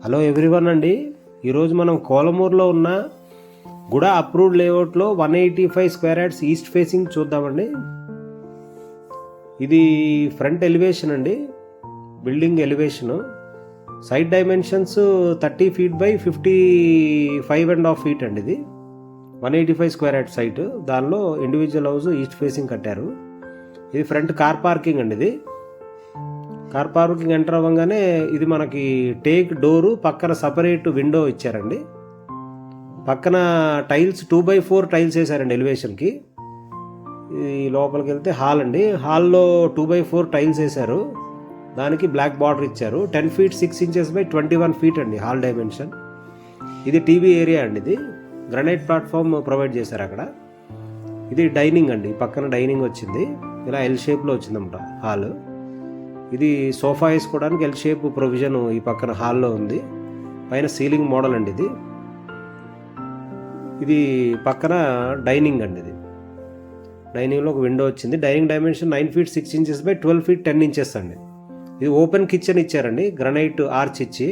Hello everyone అండి. ఈరోజు మనం కోలమూరులో ఉన్న గుడ అప్రూవ్డ్ లేఅవుట్లో 185 స్క్వేర్ యార్డ్స్ ఈస్ట్ ఫేసింగ్ చూద్దామండి. ఇది ఫ్రంట్ ఎలివేషన్ అండి, building elevation. Side dimensions 30 feet by 55.5 feet అండి. ఇది 185 స్క్వేర్ యార్డ్ సైట్. దానిలో ఇండివిజువల్ హౌస్ ఈస్ట్ ఫేసింగ్ కట్టారు. ఇది ఫ్రంట్ కార్ పార్కింగ్ అండి. ఇది కార్ పార్కింగ్ ఎంటర్ అవ్వగానే ఇది మనకి టేక్ డోరు, పక్కన సపరేట్ విండో ఇచ్చారండి. పక్కన టైల్స్ 2x4 టైల్స్ వేసారండి ఎలివేషన్కి. ఈ లోపలికి వెళ్తే హాల్ అండి. హాల్లో 2x4 టైల్స్ వేశారు, దానికి బ్లాక్ బార్డర్ ఇచ్చారు. 10 feet 6 inches బై 21 feet అండి హాల్ డైమెన్షన్. ఇది టీవీ ఏరియా అండి. ఇది గ్రనైట్ ప్లాట్ఫామ్ ప్రొవైడ్ చేశారు అక్కడ. ఇది డైనింగ్ అండి, పక్కన డైనింగ్ వచ్చింది, ఇలా ఎల్ షేప్లో వచ్చిందన్నమాట హాల్. ఇది సోఫా వేసుకోవడానికి ఎల్ షేప్ ప్రొవిజన్ ఈ పక్కన హాల్లో ఉంది. పైన సీలింగ్ మోడల్ అండి. ఇది పక్కన డైనింగ్ అండి. ఇది డైనింగ్లో ఒక విండో వచ్చింది. Dining dimension 9 feet 6 inches by 12 feet 10 inches అండి. ఇది ఓపెన్ కిచెన్ ఇచ్చారండి, గ్రనైట్ ఆర్చ్ ఇచ్చి.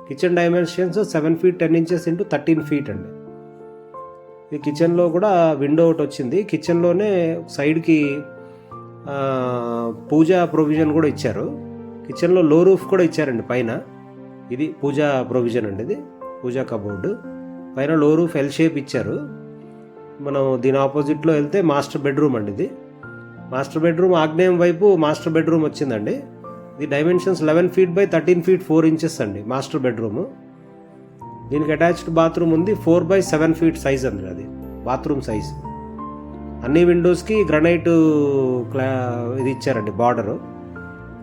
Kitchen dimensions 7 feet 10 inches into 13 feet అండి. ఈ కిచెన్లో కూడా విండో ఒకటి వచ్చింది. కిచెన్లోనే సైడ్కి పూజా ప్రొవిజన్ కూడా ఇచ్చారు. కిచెన్లో లో రూఫ్ కూడా ఇచ్చారండి పైన. ఇది పూజా ప్రొవిజన్ అండి. ఇది పూజా కబోర్డు, పైన లో రూఫ్ ఎల్ షేప్ ఇచ్చారు. మనం దీని ఆపోజిట్లో వెళ్తే మాస్టర్ బెడ్రూమ్ అండి. ఇది మాస్టర్ బెడ్రూమ్ ఆగ్నేయం వైపు మాస్టర్ బెడ్రూమ్ వచ్చిందండి. ఇది dimensions 11 feet by 13 feet 4 inches అండి మాస్టర్ బెడ్రూము. దీనికి అటాచ్డ్ బాత్రూమ్ ఉంది, 4x7 feet సైజ్ అండి అది బాత్రూమ్ సైజ్. అన్ని విండోస్కి గ్రనైట్ ఇది ఇచ్చారండి బార్డరు.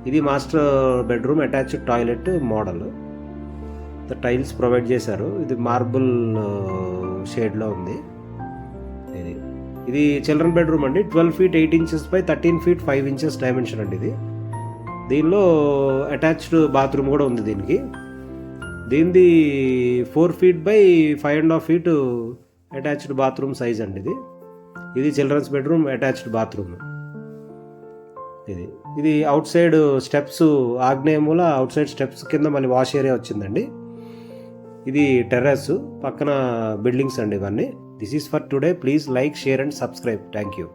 ఇది master bedroom attached toilet model. Tiles provide చేశారు. ఇది మార్బుల్ షేడ్లో ఉంది. ఇది చిల్డ్రన్ బెడ్రూమ్ అండి. 12 feet 8 inches by 13 feet 5 inches dimension అండి. ఇది దీనిలో అటాచ్డ్ బాత్రూమ్ కూడా ఉంది. దీనిది 4 feet by 5.5 feet attached bathroom size అండి. ఇది చిల్డ్రన్స్ బెడ్రూమ్ అటాచ్డ్ బాత్రూమ్. ఇది అవుట్ సైడ్ స్టెప్స్, ఆగ్నేయమూల అవుట్ సైడ్ స్టెప్స్ కింద మళ్ళీ వాష్ ఏరియా వచ్చిందండి. ఇది టెర్రస్, పక్కన బిల్డింగ్స్ అండి ఇవన్నీ. This is for today. Please like, share and subscribe. Thank you.